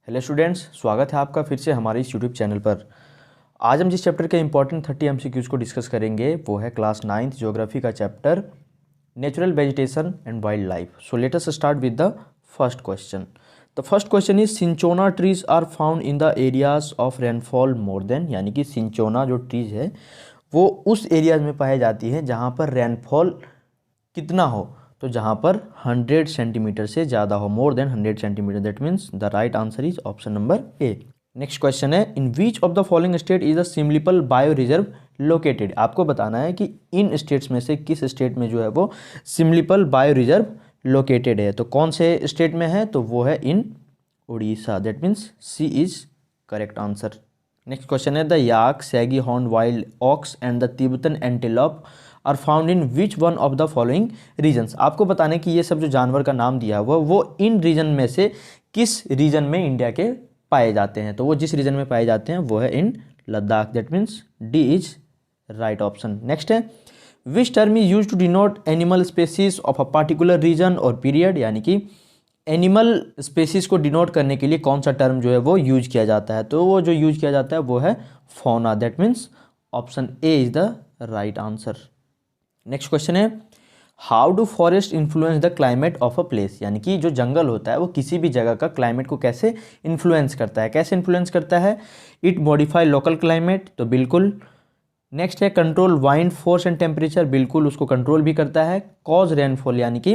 Hello students, स्वागत है आपका फिर से हमारे इस यूट्यूब चैनल पर। आज हम जिस चैप्टर के इंपॉर्टेंट 30 एमसीक्यूज़ को डिस्कस करेंगे वो है क्लास 9th ज्योग्राफी का chapter natural vegetation and wildlife. So let us start with the first question. The first question is cinchona trees are found in the areas of rainfall more than, यानी कि सिंचोना जो trees है वो उस areas में पाई जाती है जहाँ पर रेनफॉल कितना हो, तो जहाँ पर 100 सेंटीमीटर से ज़्यादा हो, more than 100 centimetre. That means the right answer is option number A. Next question है, in which of the following state is a Similipal bio reserve located. आपको बताना है कि इन स्टेट्स में से किस स्टेट में जो है वो सिम्लिपल बायो रिजर्व लोकेटेड है। तो कौन से स्टेट में है, तो वो है in Odisha. That means C is correct answer. Next question है, the yak, shaggy horn wild ox and the Tibetan antelope are found in which one of the following regions. आपको बताने कि ये सब जो जानवर का नाम दिया हुआ वो इन रीजन में से किस रीजन में इंडिया के पाए जाते हैं। तो वो जिस रीजन में पाए जाते हैं वो है in Ladakh. That means D is right option. Next है, which term is use to denote animal species of a particular region और पीरियड, यानी कि एनिमल स्पेसीज को डिनोट करने के लिए कौन सा टर्म जो है वो यूज किया जाता है। तो वो जो यूज किया जाता है वो है fauna. That means option A is the right answer. Next question है, how do forest influence the climate of a place, यानी कि जो जंगल होता है वो किसी भी जगह का क्लाइमेट को कैसे इन्फ्लुएंस करता है। कैसे इन्फ्लुएंस करता है, इट मॉडिफाई लोकल क्लाइमेट, तो बिल्कुल। नेक्स्ट है, control wind force and temperature, बिल्कुल उसको कंट्रोल भी करता है। कॉज रेनफॉल, यानी कि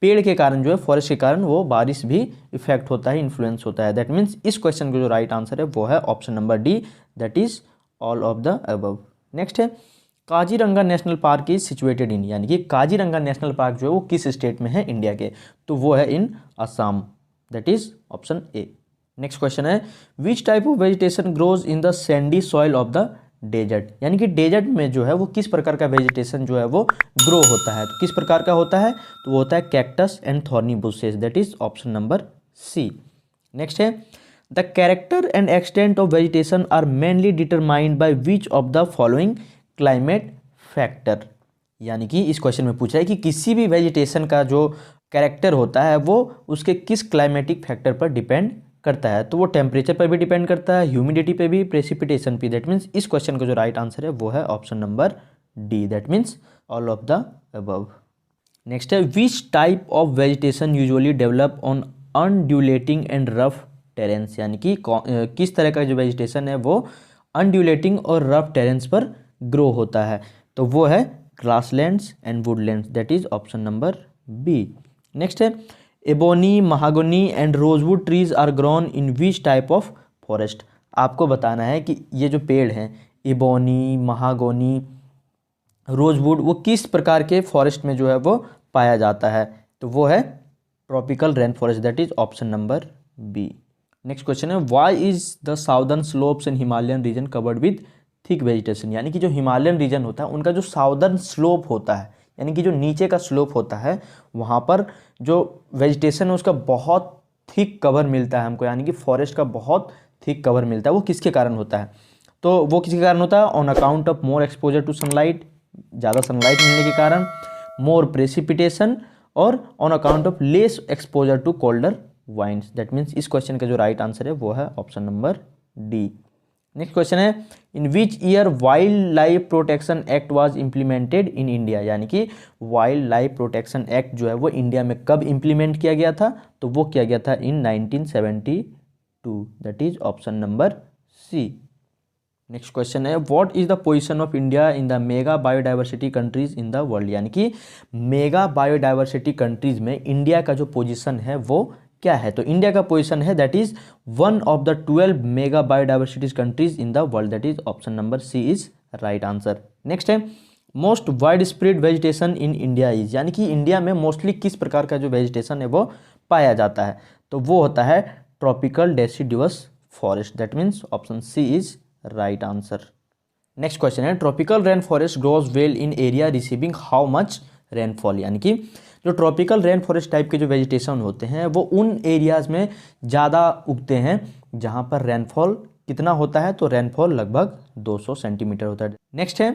पेड़ के कारण जो है, फॉरेस्ट के कारण वो बारिश भी इफेक्ट होता है, इन्फ्लुएंस होता है। दैट मीन्स इस क्वेश्चन का जो राइट आंसर है वो है option number D, that is all of the above. Next है, Kaziranga national park is situated in, यानी कि काजीरंगा नेशनल पार्क जो है वो किस स्टेट में है इंडिया के, तो वो है in Assam. That is option A. Next question है, which type of vegetation grows in the sandy soil of the desert, यानी कि डेजर्ट में जो है वो किस प्रकार का वेजिटेशन जो है वो ग्रो होता है। तो किस प्रकार का होता है, तो वो होता है cactus and thorny bushes. That is option number C. Next है, the character and extent of vegetation are mainly determined by which of the following climate factor, यानी कि इस क्वेश्चन में पूछा है कि किसी भी वेजिटेशन का जो कैरेक्टर होता है वो उसके किस क्लाइमेटिक फैक्टर पर डिपेंड करता है। तो वो टेम्परेचर पर भी डिपेंड करता है, ह्यूमिडिटी पे भी, प्रेसिपिटेशन पे। दैट मीन्स इस क्वेश्चन का जो राइट आंसर है वो है option number D, that means all of the above. Next है, which type of vegetation usually develop on undulating and rough terrains, यानी कि किस तरह का जो वेजिटेशन है वो अनड्यूलेटिंग और रफ टेरेंस पर ग्रो होता है। तो वो है grasslands and woodlands. That is option number B. Next है, ebony, mahogany and rosewood trees are grown in which type of forest. आपको बताना है कि ये जो पेड़ हैं एबोनी, महागोनी, रोजवुड, वो किस प्रकार के फॉरेस्ट में जो है वो पाया जाता है। तो वो है tropical rain forest. That is option number B. Next question है, why is the southern slopes in Himalayan region covered with thick vegetation, यानी कि जो हिमालयन रीजन होता है उनका जो साउदर्न स्लोप होता है, यानी कि जो नीचे का स्लोप होता है वहाँ पर जो वेजिटेशन है उसका बहुत थिक कवर मिलता है हमको, यानी कि फॉरेस्ट का बहुत थिक कवर मिलता है। वो किसके कारण होता है, तो वो किसके कारण होता है, on account of more exposure to sunlight, ज़्यादा सनलाइट मिलने के कारण, मोर प्रेसिपिटेशन, और on account of less exposure to colder winds. That means इस क्वेश्चन का जो राइट आंसर है वो है option number D. Next question है, in which year wild life protection act was implemented in India, यानी कि वाइल्ड लाइफ प्रोटेक्शन एक्ट जो है वो इंडिया में कब इम्प्लीमेंट किया गया था, तो वो किया गया था in 1972। That is option number C. Next question है, what is the position of India in the mega biodiversity countries in the world, यानी कि मेगा बायोडाइवर्सिटी कंट्रीज में इंडिया का जो पोजीशन है वो क्या है। तो इंडिया का पोजीशन है that is one of the 12 mega biodiversities countries in the world. That is option number C is right answer. Next है, most wide spread vegetation in India is, यानी कि इंडिया में मोस्टली किस प्रकार का जो वेजिटेशन है वो पाया जाता है, तो वो होता है tropical deciduous forest. That means option C is right answer. Next question है, tropical rain forest grows well in area receiving how much rainfall, यानी कि जो ट्रॉपिकल रेन फॉरेस्ट टाइप के जो वेजिटेशन होते हैं वो उन एरियाज़ में ज़्यादा उगते हैं जहाँ पर रेनफॉल कितना होता है, तो रेनफॉल लगभग 200 सेंटीमीटर होता है। नेक्स्ट है,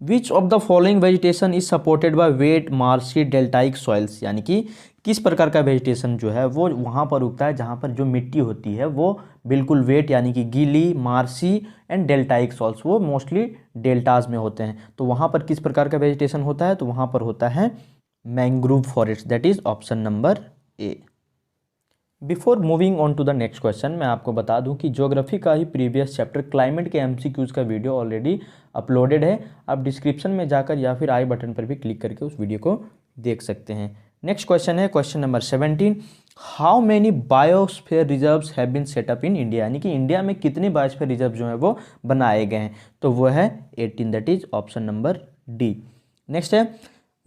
which of the following vegetation is supported by weight marshy deltaic soils, यानी कि किस प्रकार का वेजिटेशन जो है वो वहाँ पर उगता है जहाँ पर जो मिट्टी होती है वो बिल्कुल वेट यानी कि गीली, मार्सी एंड डेल्टाइक सॉल्स, वो मोस्टली डेल्टाज में होते हैं। तो वहाँ पर किस प्रकार का वेजिटेशन होता है, तो वहाँ पर होता है mangrove forest, that is option number A. Before moving on to the next question, मैं आपको बता दूं कि ज्योग्राफी का ही प्रीवियस चैप्टर क्लाइमेट के एमसीक्यूज का वीडियो ऑलरेडी अपलोडेड है। आप डिस्क्रिप्शन में जाकर या फिर आई बटन पर भी क्लिक करके उस वीडियो को देख सकते हैं। नेक्स्ट क्वेश्चन है question number 17, how many biosphere reserves have been set up in India, यानी कि इंडिया में कितने बायोस्फीयर रिजर्व जो है वो बनाए गए हैं, तो वो है 18, that is option number D. Next है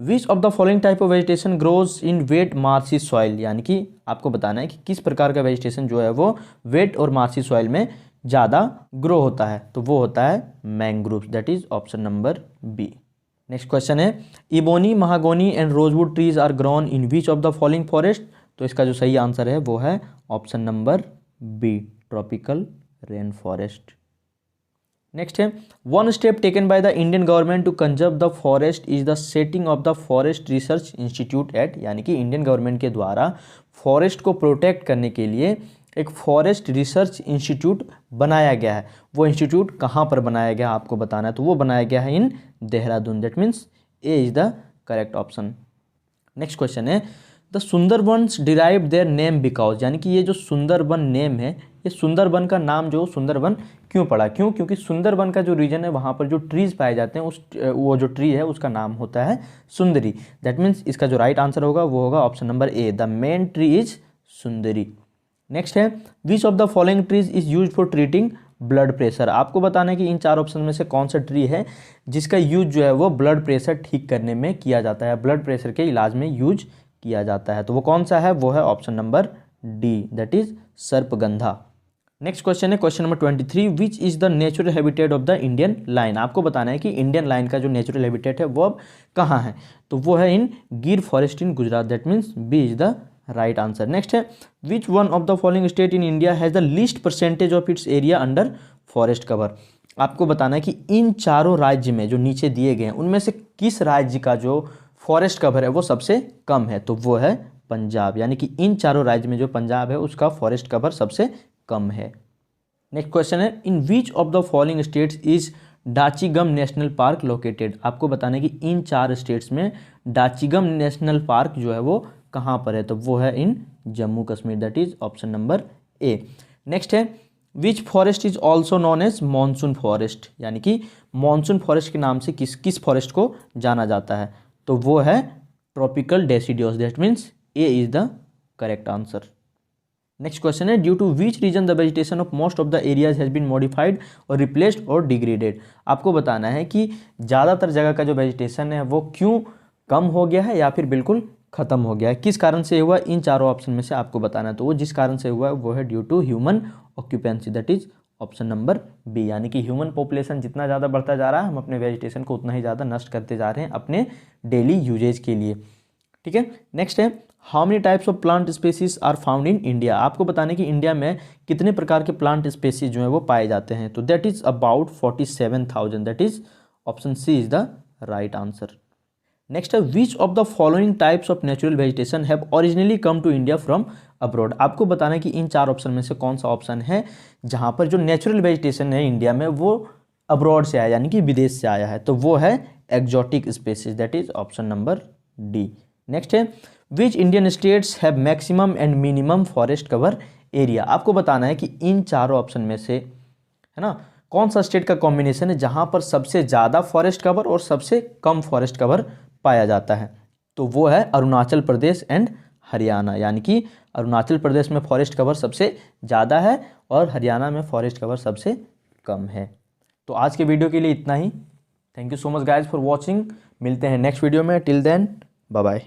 which of the following type of vegetation grows in wet marshy soil, यानी कि आपको बताना है कि किस प्रकार का वेजिटेशन जो है वो वेट और मार्सी सॉइल में ज़्यादा ग्रो होता है, तो वो होता है mangroves, that is option number B. Next question है ebony, mahogany and rosewood trees are grown in which of the following forest, तो इसका जो सही आंसर है वो है option number B, tropical rain forest. Next है one step taken by the Indian government to conserve the forest is the setting of the forest research institute at, यानी कि इंडियन गवर्नमेंट के द्वारा फॉरेस्ट को protect करने के लिए एक फॉरेस्ट रिसर्च इंस्टीट्यूट बनाया गया है। वो इंस्टीट्यूट कहाँ पर बनाया गया आपको बताना है, तो वो बनाया गया है in Dehradun, that means A is the correct option. Next question है the Sundarbans derive their name because, यानी कि ये जो सुंदरबन नेम है, ये सुंदरबन का नाम जो सुंदरबन क्यों पड़ा, क्योंकि सुंदरबन का जो रीजन है वहाँ पर जो ट्रीज पाए जाते हैं वो जो ट्री है उसका नाम होता है सुंदरी, दैट मीन्स इसका जो राइट आंसर होगा वो होगा option number A, the main tree is Sundari. Next है which of the following trees is use for treating blood pressure, आपको बताना है कि इन चार ऑप्शन में से कौन सा ट्री है जिसका यूज जो है वो ब्लड प्रेशर ठीक करने में किया जाता है, ब्लड प्रेशर के इलाज में यूज किया जाता है, तो वो कौन सा है, वो है option number D, that is सर्पगंधा। नेक्स्ट क्वेश्चन है question number 23, which is the natural habitat of the Indian lion, आपको बताना है कि इंडियन लाइन का जो नेचुरल हैबिटेट है वो अब कहाँ है, तो वो है in Gir forest in Gujarat, that means B is the right answer. Next है which one of the following state in India has the least percentage of its area under forest cover, आपको बताना है कि इन चारों राज्य में जो नीचे दिए गए हैं उनमें से किस राज्य का जो फॉरेस्ट कवर है वो सबसे कम है, तो वो है पंजाब, यानी कि इन चारों राज्य में जो पंजाब है उसका फॉरेस्ट कवर सबसे कम है। नेक्स्ट क्वेश्चन है in which of the following states is Dachigam national park located, आपको बताना है कि इन चार स्टेट्स में डाचीगम नेशनल पार्क जो है वो कहाँ पर है, तो वो है in Jammu Kashmir, that is option number A. Next है which forest is also known as monsoon forest, यानी कि मानसून फॉरेस्ट के नाम से किस फॉरेस्ट को जाना जाता है, तो वो है tropical deciduous, that means A is the correct answer. Next question है due to which reason the vegetation of most of the areas has been modified और रिप्लेस्ड और डिग्रेडेड, आपको बताना है कि ज़्यादातर जगह का जो वेजिटेशन है वो क्यों कम हो गया है या फिर बिल्कुल खत्म हो गया है, किस कारण से हुआ, इन चारों ऑप्शन में से आपको बताना है, तो वो जिस कारण से हुआ है वो है due to human occupancy, that is option number B, यानी कि ह्यूमन पॉपुलेशन जितना ज़्यादा बढ़ता जा रहा है हम अपने वेजिटेशन को उतना ही ज़्यादा नष्ट करते जा रहे हैं अपने डेली यूजेज के लिए, ठीक है। नेक्स्ट है how many types of plant species are found in India, आपको बताने कि इंडिया में कितने प्रकार के प्लांट स्पेसीज जो है वो पाए जाते हैं, तो that is about 47,000, that is option C is the right answer. Next है which of the following types of natural vegetation have originally come to India from abroad, आपको बताना है कि इन चार ऑप्शन में से कौन सा ऑप्शन है जहां पर जो नेचुरल वेजिटेशन है इंडिया में वो अब्रॉड से आया यानी कि विदेश से आया है, तो वो है exotic species, that is option number D. Next है which Indian states have maximum and minimum forest cover area, आपको बताना है कि इन चारों ऑप्शन में से है ना कौन सा स्टेट का कॉम्बिनेशन है जहां पर सबसे ज़्यादा फॉरेस्ट कवर और सबसे कम फॉरेस्ट कवर पाया जाता है, तो वो है अरुणाचल प्रदेश एंड हरियाणा, यानी कि अरुणाचल प्रदेश में फॉरेस्ट कवर सबसे ज़्यादा है और हरियाणा में फॉरेस्ट कवर सबसे कम है। तो आज के वीडियो के लिए इतना ही, thank you so much guys for watching, मिलते हैं नेक्स्ट वीडियो में, टिल देन बाय बाय।